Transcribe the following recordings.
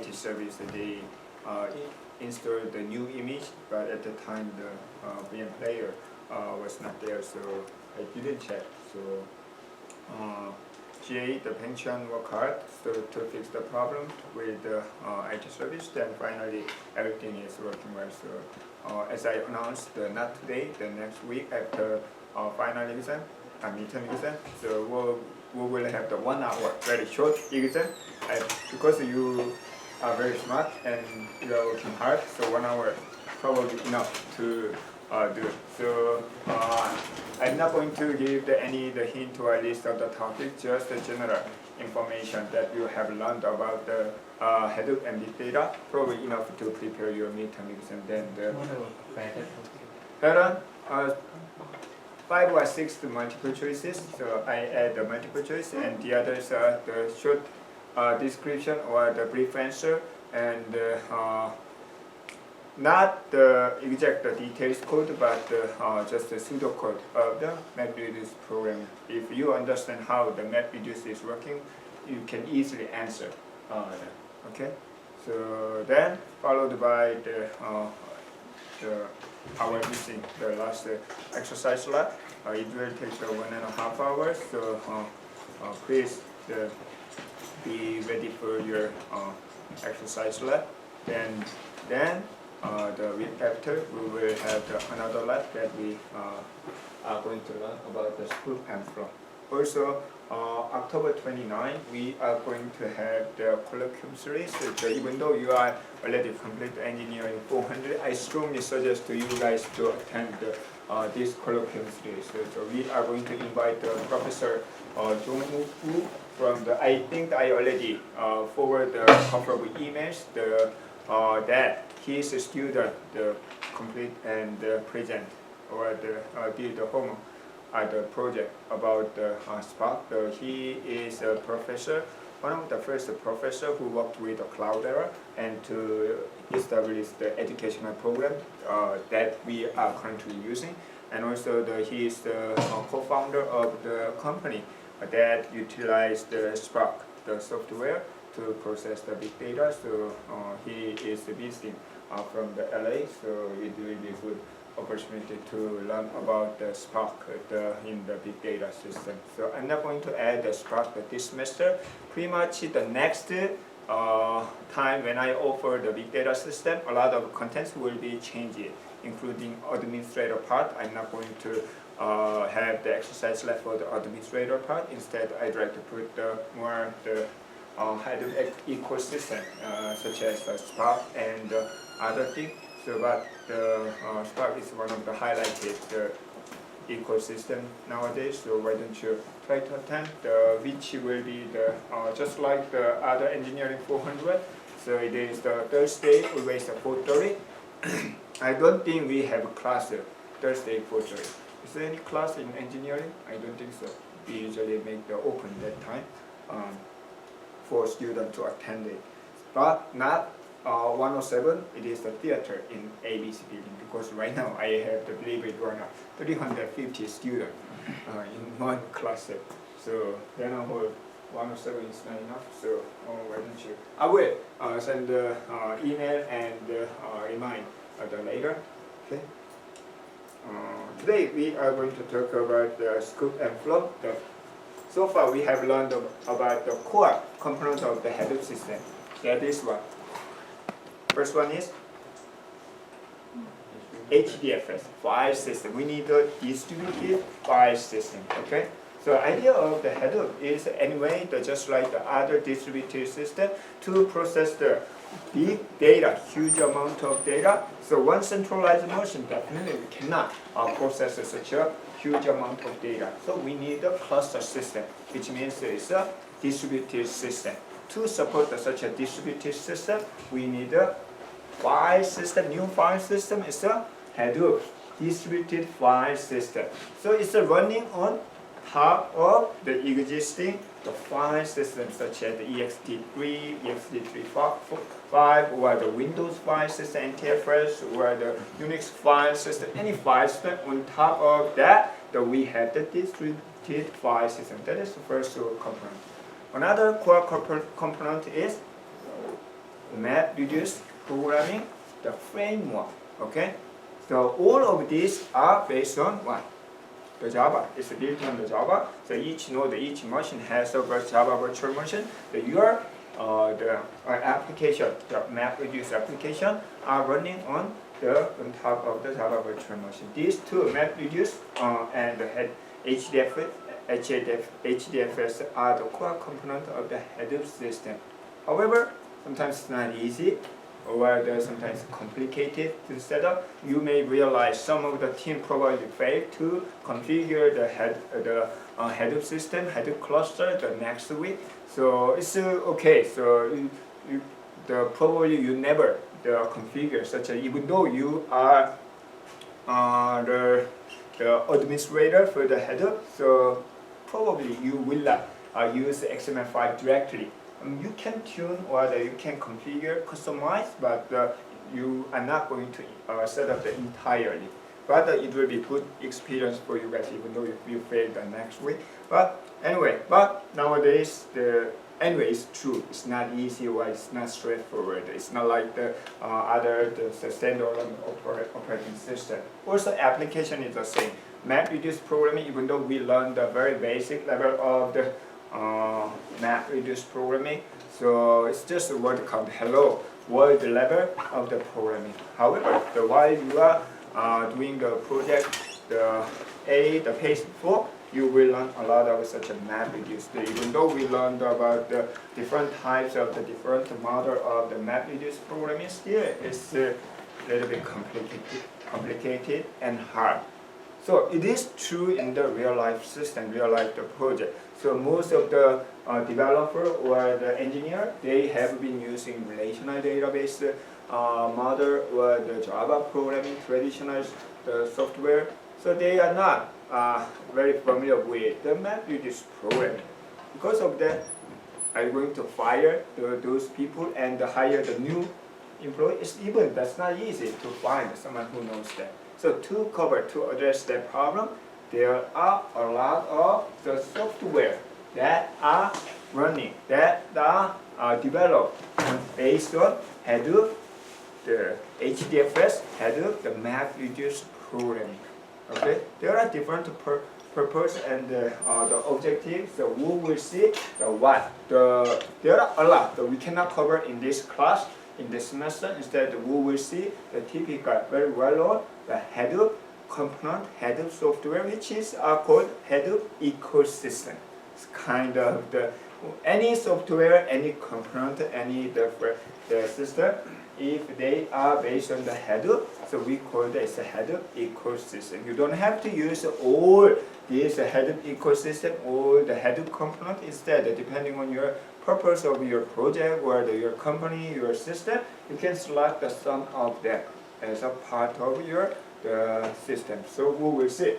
IT service, they installed the new image, but at the time the VM player was not there, so I didn't check. So GA the pension work hard to fix the problem with the IT service. Then finally everything is working well. So as I announced, not today, the next week after final exam, midterm exam. So we will have the 1 hour very short exam, because you are very smart and you are working hard. So 1 hour probably enough to do. So I'm not going to give any hint or list of the topic, just the general information that you have learned about the Hadoop and big data. Probably enough to prepare your midterm exam. Then the pattern, 5 or 6 multiple choices. So I add the multiple choice, and the others are the short description or the brief answer, and not the exact details code, but just the pseudocode of the MapReduce program. If you understand how the MapReduce is working, you can easily answer. Okay, so then followed by our missing the last exercise lab. It will take 1.5 hours. So please be ready for your exercise lab. Then the week after, we will have another lab that we are going to learn about the Sqoop and Flow. Also, October 29, we are going to have the colloquium series. So even though you are already complete engineering 400, I strongly suggest to you guys to attend this colloquium series. So we are going to invite Professor Jong-Woo from the, I think I already forward the couple of emails that his student complete and present or did the homework the project about the Spark. He is a professor, one of the first professor who worked with the Cloudera and to establish the educational program that we are currently using. And also he is the co-founder of the company that utilized the Spark, the software, to process the big data. So he is visiting from the LA, so it will be good opportunity to learn about the Spark in the big data system. So I'm not going to add the Spark this semester. Pretty much the next time when I offer the big data system, a lot of contents will be changed, including administrator part. I'm not going to have the exercise left for the administrator part. Instead, I'd like to put more the Hadoop ecosystem, such as Spark and other things. So, but the Spark is one of the highlighted ecosystem nowadays. So why don't you try to attend, which will be the just like the other engineering 400. So it is the Thursday, always 4:30. I don't think we have a class Thursday 4:30. Is there any class in engineering? I don't think so. We usually make the open that time for students to attend it, but not 107. It is the theater in ABC building, because right now I have to believe it or not 350 students in one class. So then 107 is not enough. So why don't you? I will send the email and remind later. Okay. Today we are going to talk about the Sqoop and Flow. So far we have learned about the core components of the Hadoop system. That is what. First one is HDFS, file system. We need a distributed file system. Okay. So idea of the Hadoop is anyway just like the other distributed system to process the big data, huge amount of data. So one centralized motion definitely cannot process such a huge amount of data. So we need a cluster system, which means it's a distributed system. To support such a distributed system, we need a file system. New file system is a Hadoop distributed file system. So it's running on top of the existing file systems such as the ext3, ext3.5, or the Windows file system, NTFS, or the Unix file system, any file system. On top of that, we have the distributed file system. That is the first component. Another core component is MapReduce programming, the framework. Okay, so all of these are based on what? The Java. It's built on the Java. So each node, each machine has a Java virtual machine. The application, the MapReduce application, are running on top of the Java virtual machine. These two, MapReduce and the HDFS, are the core component of the Hadoop system. However, sometimes it's not easy, or they're sometimes complicated to set up. You may realize some of the team probably failed to configure the Hadoop system, Hadoop cluster the next week. So it's okay. So probably you never configure such a, even though you are the administrator for the Hadoop, so probably you will not use the XML5 directly. You can tune or you can configure, customize, but you are not going to set up the entirely. But it will be good experience for you guys, even though if you fail the next week. But anyway, nowadays it's true. It's not easy or it's not straightforward. It's not like the standalone operating system. Also, application is the same. MapReduce programming, even though we learned the very basic level of the MapReduce programming, so it's just a word called hello, word level of the programming. However, while you are doing the project, the phase 4, you will learn a lot of such a MapReduce. Even though we learned about the different types of the different model of the MapReduce programming, still it's a little bit complicated and hard. So it is true in the real life system, real life project. So most of the developer or the engineer, they have been using relational database model or the Java programming traditional software. So they are not very familiar with the MapReduce programming. Because of that, I'm going to fire those people and hire the new employees. Even that's not easy to find someone who knows that. So to address that problem, there are a lot of the software that are running, that are developed based on Hadoop, the HDFS, Hadoop, the MapReduce programming. Okay, there are different purpose and the objectives. So we will see there are a lot that we cannot cover in this class, in this semester. Instead, we will see the typical, very well known, the Hadoop component, Hadoop software, which is called Hadoop ecosystem. It's kind of any software, any component, any the system, if they are based on the Hadoop, so we call this a Hadoop ecosystem. You don't have to use all this Hadoop ecosystem or the Hadoop component. Instead, depending on your purpose of your project or your company, your system, you can select some of them as a part of your system. So we will see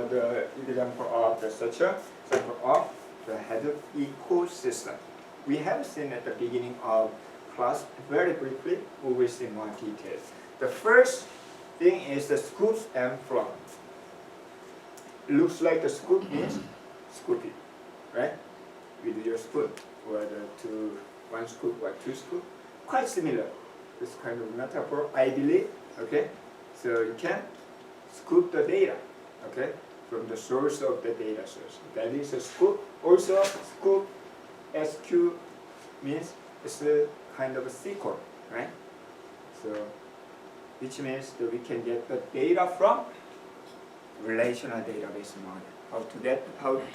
the example of such a example of the Hadoop ecosystem. We have seen at the beginning of class very briefly. We will see more details. The first thing is the Sqoops and from. It looks like the scoop means scooping, right? With your spoon, or one scoop or two scoop, quite similar. This kind of metaphor, I believe. Okay, so you can scoop the data, okay, from the source of the data source. That is a scoop. Also, Sqoop, SQ means it's a kind of a SQL, right? So, which means that we can get the data from relational database model. How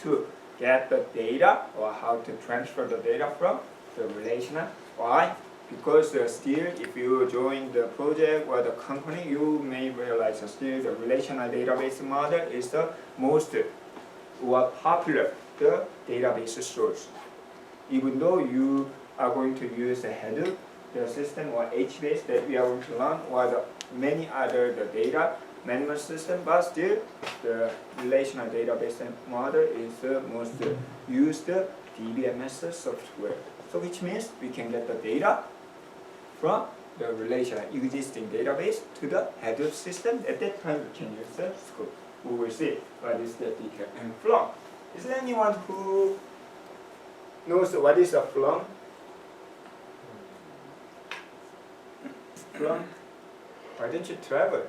to get the data, or how to transfer the data from the relational. Why? Because still, if you join the project or the company, you may realize still the relational database model is the most popular the database source. Even though you are going to use the Hadoop, the system, or HBase that we are going to learn, or the many other data management system, but still the relational database model is the most used DBMS software. So which means we can get the data from the relational existing database to the Hadoop system. At that time, we can use the Sqoop. We will see what is the detail. And from. Is there anyone who knows what is a from? from, why don't you travel?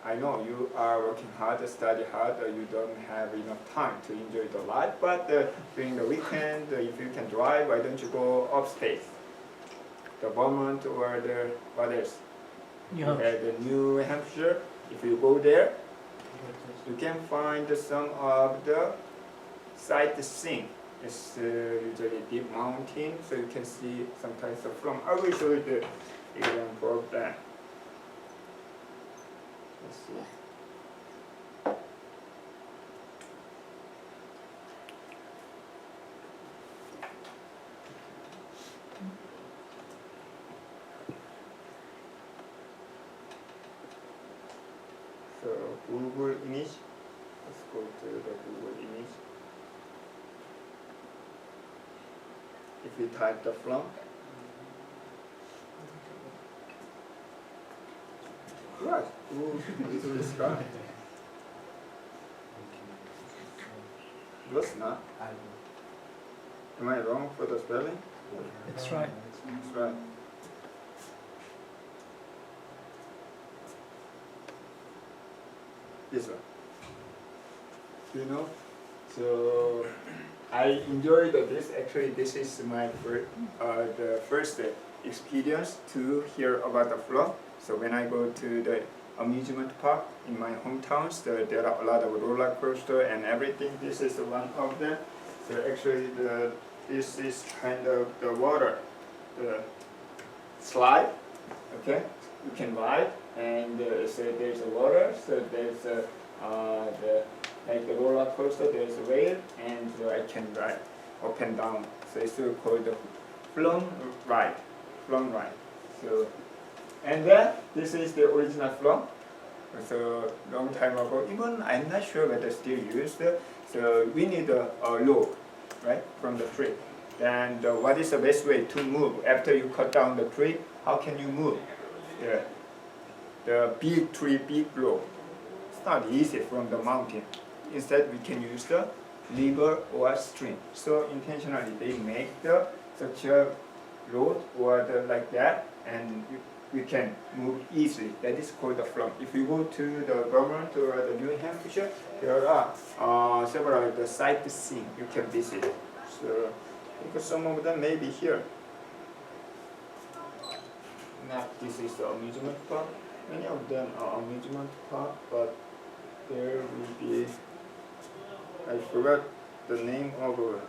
I know you are working hard, study hard, you don't have enough time to enjoy the life, but during the weekend, if you can drive, why don't you go upstate? The Vermont or the, what else? You have the New Hampshire. If you go there, you can find some of the sightseeing. It's usually deep mountain, so you can see sometimes from. I will show you the example of that. Let's see. So Google image. Let's go to the Google image. If we type the from, right, into the sky. That's not. Am I wrong for the spelling? That's right. That's right. This one. You know, so I enjoyed this. Actually, this is my the first experience to hear about the flow. So when I go to the amusement park in my hometowns, there are a lot of roller coaster and everything. This is one of them. So actually, this is kind of the water, the slide. Okay, you can ride, and so there's a water. So there's like the roller coaster. There's a rail, and I can ride up and down. So it's called the plum ride. Plum ride. So, and then this is the original plum. So long time ago, even I'm not sure whether still used. So we need a log, right, from the tree. And what is the best way to move after you cut down the tree? How can you move? The big tree, big log. It's not easy from the mountain. Instead, we can use the river or stream. So intentionally, they make such a road or like that, and we can move easily. That is called the from. If you go to the Vermont or the New Hampshire, there are several of the sightseeing you can visit. So because some of them may be here. Now this is the amusement park. Many of them are amusement park, but there will be, I forgot the name of it.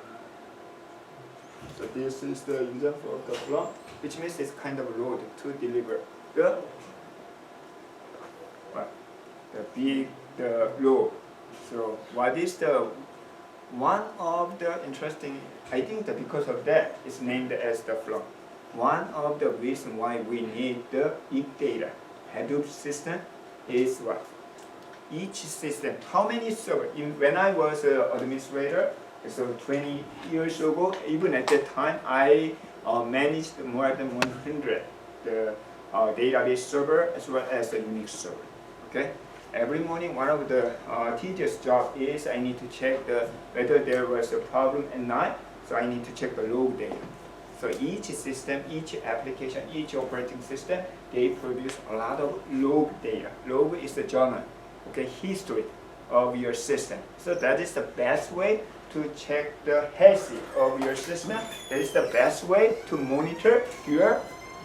So this is the example of the from, which means it's kind of road to deliver the log. So what is the one of the interesting? I think that because of that, it's named as the from. One of the reasons why we need the big data Hadoop system is what? Each system, how many servers? When I was an administrator, so 20 years ago, even at that time, I managed more than 100 the database server as well as the Unix server. Okay. Every morning, one of the tedious job is I need to check whether there was a problem at night. So I need to check the log data. So each system, each application, each operating system, they produce a lot of log data. Log is the journal, okay, history of your system. So that is the best way to check the health of your system. That is the best way to monitor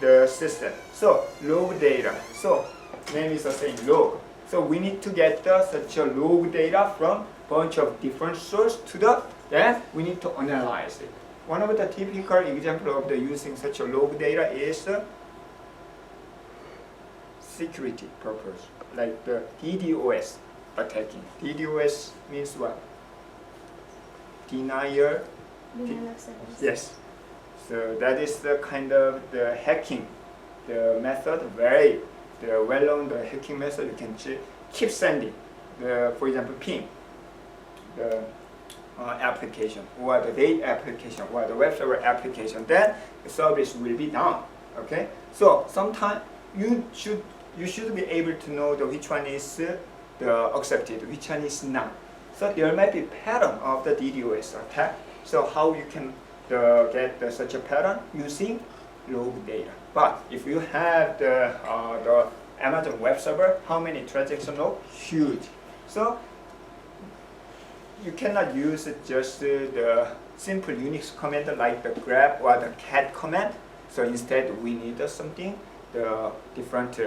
the system. So log data. So name is the same, log. So we need to get such a log data from bunch of different sources then we need to analyze it. One of the typical example of using such a log data is security purpose, like the DDoS attacking. DDoS means what? Denial of service. Yes. So that is the kind of the hacking, the method, very well-known the hacking method. You can keep sending, for example, ping, the application or the data application or the web server application. Then the service will be down. Okay. So sometimes you should be able to know which one is accepted, which one is not. So there might be pattern of the DDoS attack. So how you can get such a pattern using log data. But if you have the Amazon Web Server, how many transaction log? Huge. So you cannot use just the simple Unix command like the grep or the cat command. So instead we need something, the different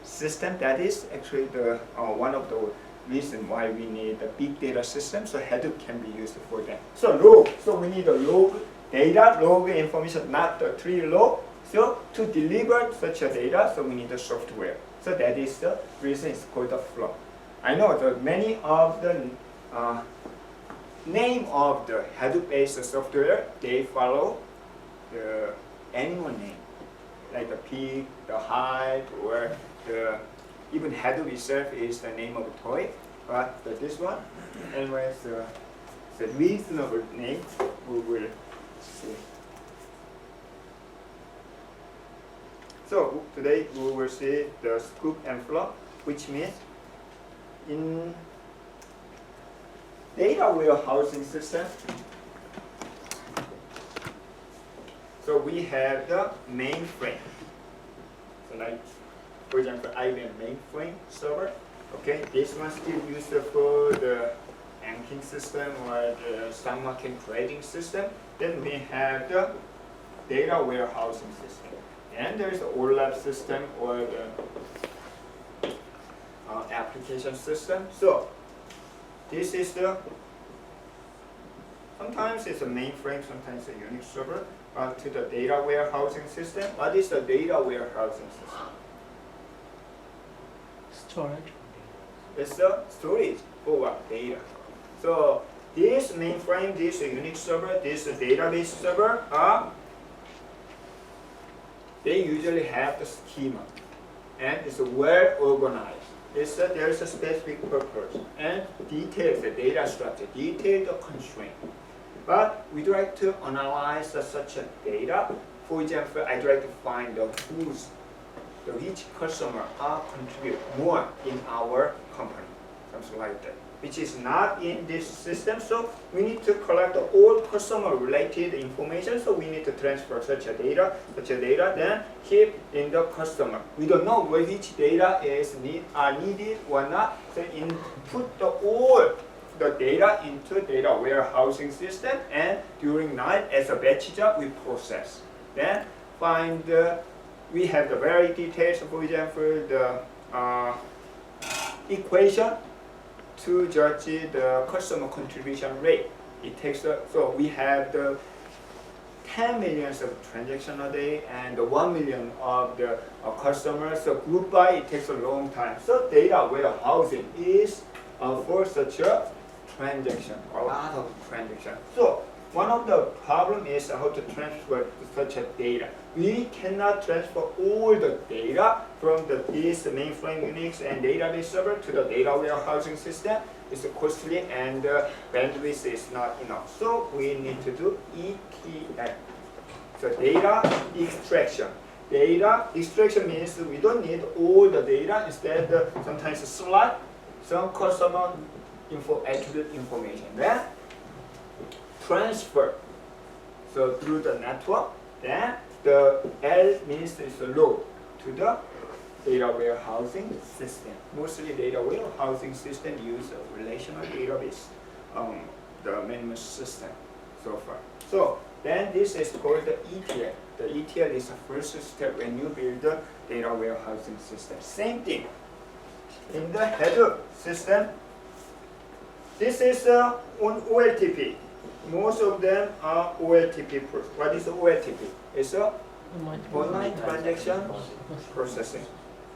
system. That is actually the one of the reasons why we need a big data system. So Hadoop can be used for that. So log. So we need a log data, log information, not the tree log. So to deliver such a data, so we need the software. So that is the reason it's called the flow. I know that many of the name of the Hadoop-based software, they follow the animal name, like the pig, the hide, or the even Hadoop itself is the name of a toy. But this one, anyways, the reasonable name we will see. So today we will see the scoop and flow, which means in data warehousing system. So we have the mainframe. So like, for example, IBM mainframe server. Okay, this one still used for the banking system or the stock market trading system. Then we have the data warehousing system. And there is the OLAP system or the application system. So this is the, sometimes it's a mainframe, sometimes a Unix server. To the data warehousing system. What is the data warehousing system? Storage. It's the storage for what? Data. So this mainframe, this Unix server, this database server they usually have the schema, and it's well organized. There's a specific purpose and details the data structure, detail the constraint. But we'd like to analyze such a data. For example, I'd like to find which customer contribute more in our company, something like that, which is not in this system. So we need to collect all customer-related information. So we need to transfer such a data, then keep in the customer. We don't know which data is needed or not. So input all the data into data warehousing system, and during night as a batch job we process. Then find we have the very details, for example, the equation to judge the customer contribution rate. It takes so we have the 10 millions of transactions a day and 1 million of the customers. So group by it takes a long time. So data warehousing is for such a transaction, a lot of transactions. So one of the problem is how to transfer such a data. We cannot transfer all the data from this mainframe Unix and database server to the data warehousing system. It's costly and bandwidth is not enough. So we need to do ETL. So data extraction. Data extraction means we don't need all the data. Instead, sometimes select some customer attribute information. Then transfer. So through the network, then the L means it's a load to the data warehousing system. Mostly data warehousing system use a relational database, the management system so far. So then this is called the ETL. The ETL is the first step when you build the data warehousing system. Same thing. In the Hadoop system, this is on OLTP. Most of them are OLTP. What is OLTP? It's a online transaction processing,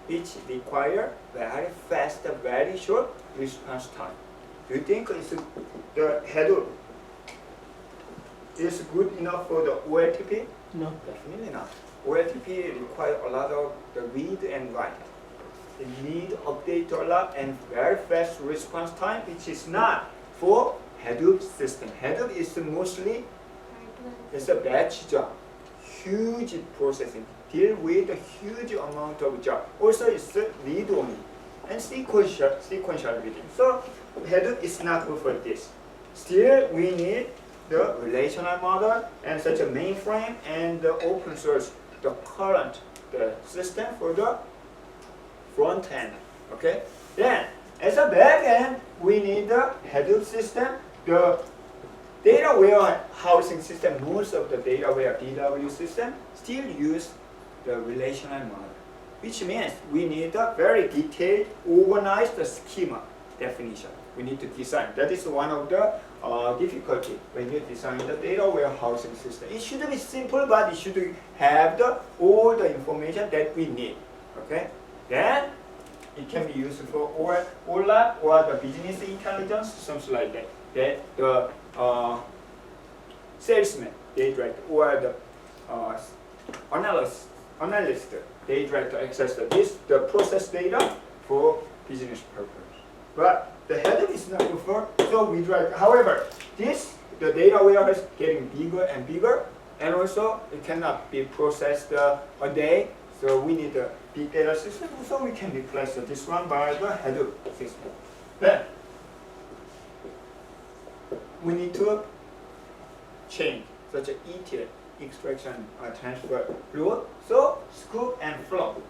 which require very fast, very short response time. Do you think the Hadoop is good enough for the OLTP? No. Definitely not. OLTP require a lot of the read and write. It need update a lot and very fast response time, which is not for Hadoop system. Hadoop is mostly it's a batch job, huge processing, deal with a huge amount of job. Also, it's read only and sequential reading. So Hadoop is not good for this. Still, we need the relational model and such a mainframe and the open source, the current the system for the front end. Okay. Then as a back end, we need the Hadoop system, the data warehousing system. Most of the data ware DW system still use the relational model, which means we need a very detailed, organized schema definition. We need to design. That is one of the difficulty when you design the data warehousing system. It should be simple, but it should have all the information that we need. Okay. Then it can be used for OLAP or the business intelligence, something like that. That the salesman, they direct, or the analyst, they direct access the process data for business purpose. But the Hadoop is not preferred, so we direct. However, the data warehouse is getting bigger and bigger, and also it cannot be processed a day. So we need a big data system, so we can replace this one by the Hadoop system. Then we need to change such an ETL, extraction transfer rule. So Sqoop and Flum.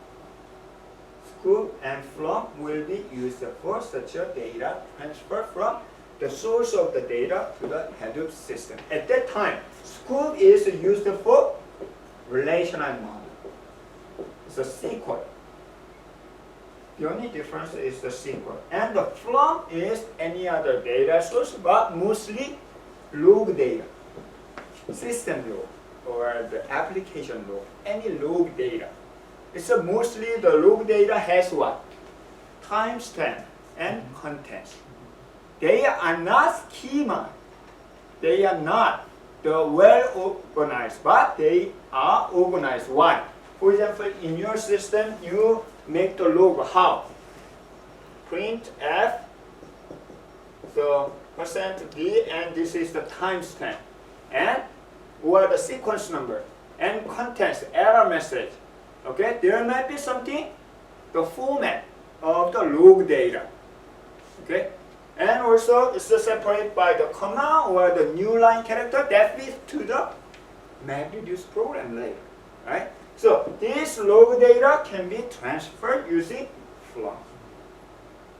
Sqoop and Flum will be used for such a data transfer from the source of the data to the Hadoop system. At that time, Sqoop is used for relational model. It's a SQL. The only difference is the SQL. And the Flum is any other data source, but mostly log data, system log, or the application log, any log data. It's mostly the log data has what? Timestamp and contents. They are not schema. They are not the well organized, but they are organized. Why? For example, in your system, you make the log how? Print F, the %D, and this is the timestamp, and or the sequence number, and contents, error message. Okay, there might be something, the format of the log data. Okay, and also it's separated by the comma or the new line character that leads to the MapReduce program later, right? So this log data can be transferred using Flum.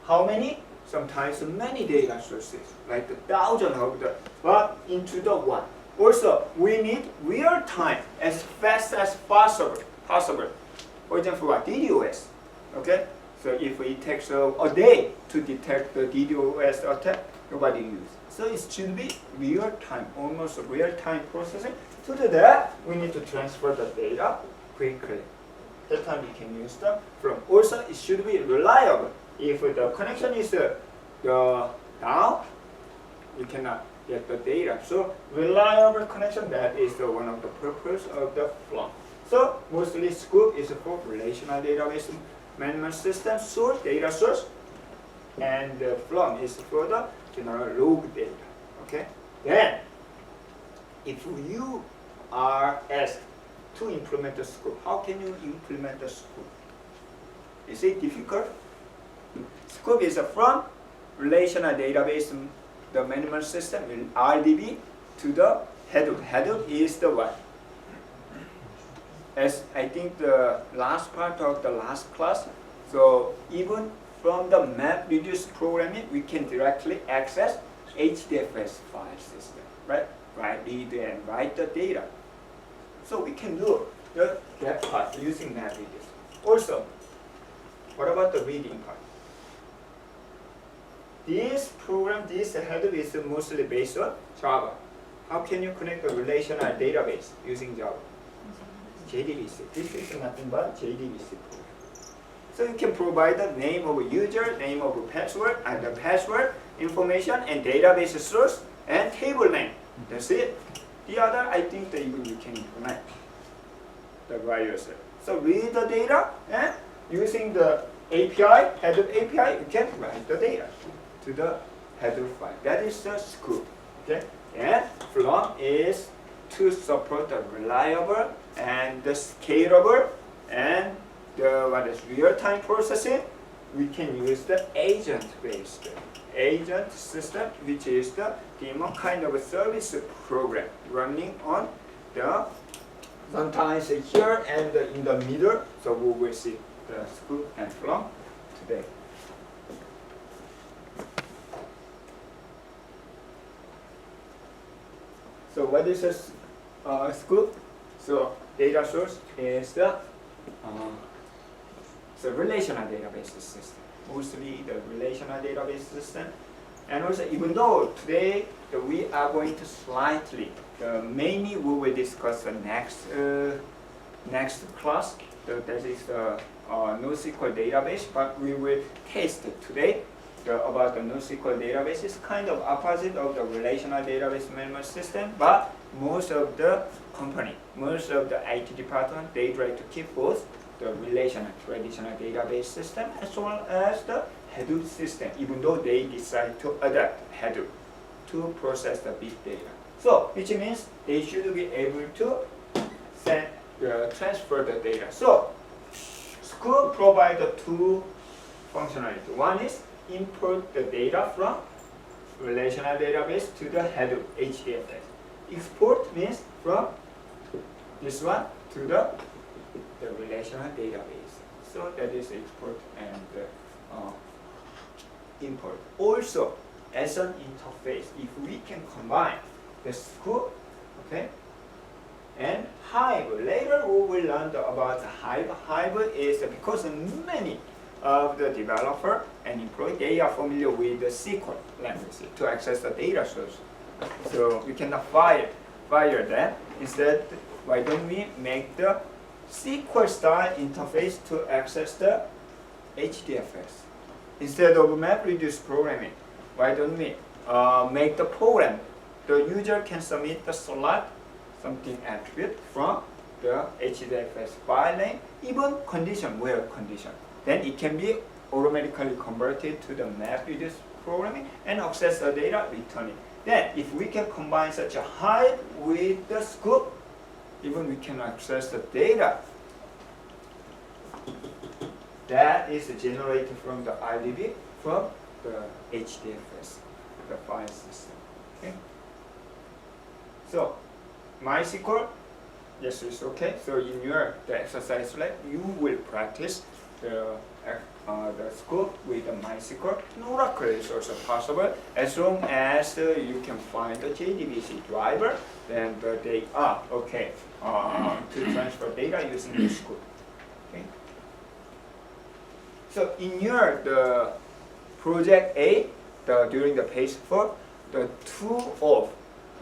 How many? Sometimes many data sources, like the thousands of them, but into the one. Also, we need real time as fast as possible. For example, what? DDoS. Okay? So if it takes a day to detect the DDoS attack, nobody uses. So it should be real time, almost real time processing. To do that, we need to transfer the data quickly. That time we can use the Flum. Also, it should be reliable. If the connection is down, you cannot get the data. So reliable connection, that is one of the purpose of the Flum. So mostly Sqoop is for relational database management system source, data source, and the Flum is for the general log data. Okay. Then, if you are asked to implement the Sqoop, how can you implement the Sqoop? Is it difficult? Sqoop is from relational database, the management system in RDB to the Hadoop. Hadoop is the what? As I think the last part of the last class, so even from the MapReduce programming, we can directly access HDFS file system, right? Read and write the data. So we can do that part using MapReduce. Also, what about the reading part? This program, this Hadoop is mostly based on Java. How can you connect a relational database using Java? JDBC. This is nothing but JDBC program. So you can provide the name of a user, name of a password, and the password information, and database source, and table name. That's it. The other, I think that even you can implement the by yourself. So read the data, and using the API, Hadoop API, you can write the data to the Hadoop file. That is the Sqoop. Okay? And Flum is to support the reliable and the scalable and the real-time processing. We can use the agent-based agent system, which is the daemon kind of a service program running on the sometimes here and in the middle. So we will see the Sqoop and Flum today. So what is a Sqoop? So data source is the relational database system, mostly the relational database system. And also, even though today we are going to slightly, mainly we will discuss the next class, that is the NoSQL database, but we will taste it today about the NoSQL database. Is kind of opposite of the relational database management system, but most of the company, most of the IT department, they try to keep both the relational traditional database system as well as the Hadoop system, even though they decide to adapt Hadoop to process the big data. So, which means they should be able to transfer the data. So, Sqoop provides the two functionality. One is import the data from relational database to the Hadoop HDFS. Export means from this one to the relational database. So that is export and import. Also, as an interface, if we can combine the Sqoop, okay, and Hive. Later we will learn about the Hive. Hive is because many of the developer and employee, they are familiar with the SQL language to access the data source. So we cannot fire that. Instead, why don't we make the SQL style interface to access the HDFS? Instead of MapReduce programming, why don't we make the program? The user can submit the select something attribute from the HDFS file name, even condition, where condition. Then it can be automatically converted to the MapReduce programming and access the data, return it. Then if we can combine such a Hive with the Sqoop, even we can access the data that is generated from the IDB from the HDFS, the file system. Okay. So MySQL, yes, it's okay. So in the exercise lab, you will practice the Sqoop with the MySQL. Oracle is also possible as long as you can find the JDBC driver. Then they are okay to transfer data using the Sqoop. Okay. So in the project A, during the page 4, the 2 of,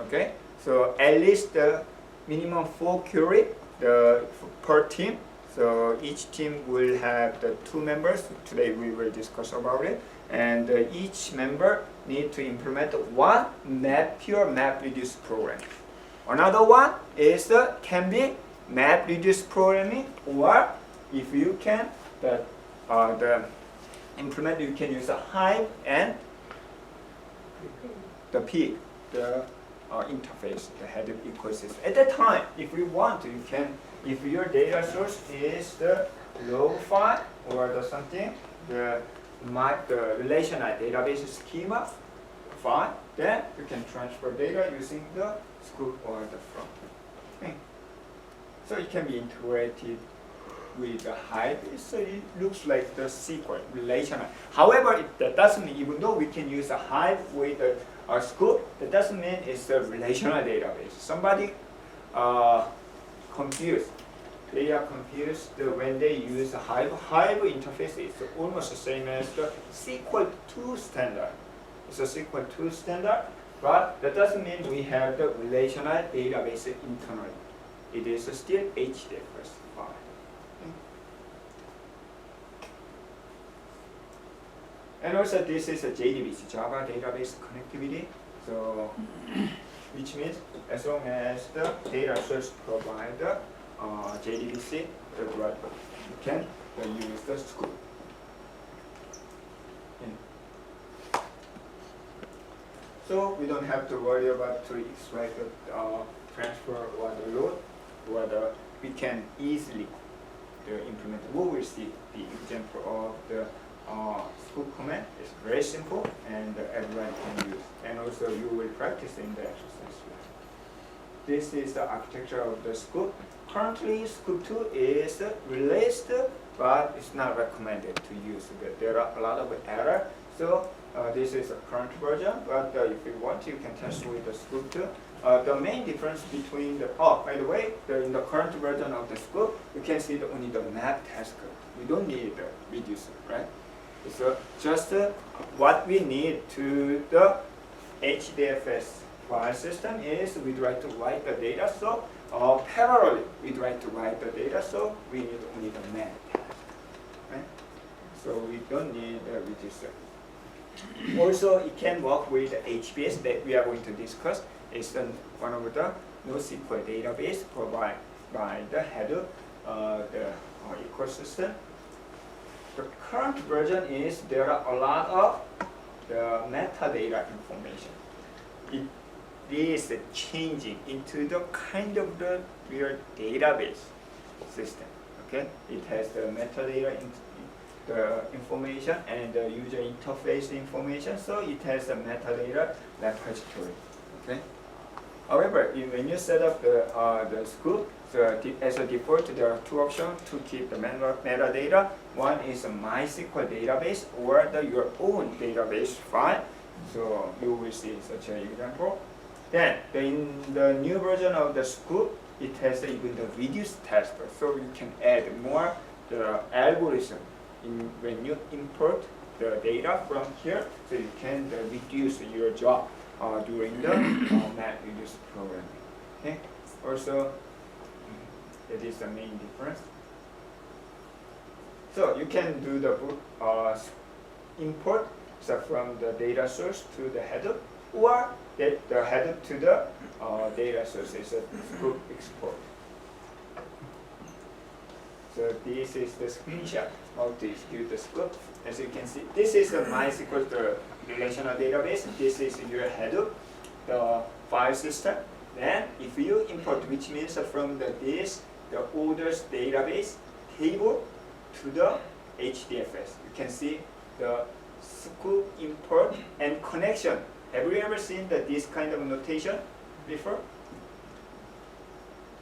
okay. So at least the minimum 4 query per team. So each team will have the 2 members. Today we will discuss about it. And each member need to implement one pure MapReduce program. Another one is can be MapReduce programming, or if you can implement, you can use a Hive and the Pig, the interface, the Hadoop ecosystem. At that time, if you want, you can. If your data source is the log file or the something, the relational database schema file, then you can transfer data using the Sqoop or the Flum. Okay. So it can be integrated with the Hive. So it looks like the SQL relational. However, that doesn't mean, even though we can use a Hive with a Sqoop, that doesn't mean it's a relational database. Somebody confused. They are confused when they use a Hive. Hive interface is almost the same as the SQL 2 standard. It's a SQL 2 standard, but that doesn't mean we have the relational database internally. It is still HDFS file. Okay. And also this is a JDBC, Java Database Connectivity. So, which means as long as the data source provide the JDBC, the driver, you can use the Sqoop. So we don't have to worry about to extract the transfer or the load, whether we can easily implement. We will see the example of the Sqoop command is very simple and everyone can use. And also you will practice in the exercise. This is the architecture of the Sqoop. Currently, Sqoop 2 is released, but it's not recommended to use. There are a lot of errors. So this is a current version, but if you want, you can test with the Sqoop 2. The main difference between the, by the way, in the current version of the Sqoop, you can see only the map task. We don't need the reducer, right? So just what we need to the HDFS file system is we try to write the data, so parallelly we try to write the data, so we need only the map task, right? So we don't need the reducer. Also, it can work with the HBS that we are going to discuss. It's one of the NoSQL database provided by the header, the ecosystem. The current version is there are a lot of the metadata information. It is changing into the kind of the real database system. Okay, it has the metadata the information and the user interface information, so it has a metadata repository. Okay. However, when you set up the Sqoop, so as a default, there are two options to keep the metadata. One is a MySQL database or your own database file. So you will see such an example. Then in the new version of the Sqoop, it has even the reduced task, so you can add more the algorithm when you import the data from here, so you can reduce your job during the map reduce programming. Okay. Also, that is the main difference. So you can do the import from the data source to the header, or the header to the data source is a Sqoop export. So this is the screenshot how to execute the Sqoop. As you can see, this is a MySQL the relational database. This is your header, the file system. Then if you import, which means from the orders database table to the HDFS, you can see the Sqoop import and connection. Have you ever seen this kind of notation before?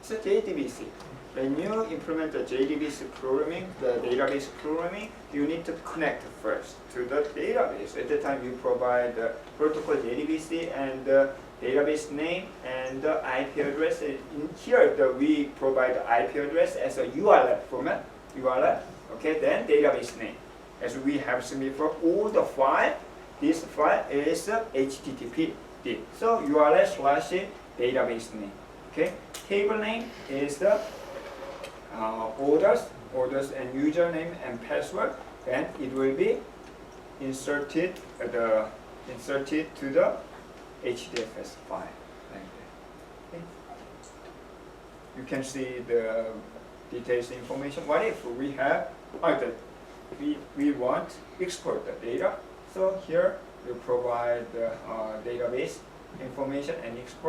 It's a JDBC. When you implement the JDBC programming, the database programming, you need to connect first to the database. At the time, you provide the protocol JDBC and the database name and the IP address. In here, we provide the IP address as a URL format. URL. Okay, then database name. As we have seen before, all the file, this file is HTTP. So URL / database name. Okay, table name is the orders and username and password. Then it will be inserted to the HDFS file like that. Okay. You can see the details information. What if we have we want to export the data? So here we provide the database information and export.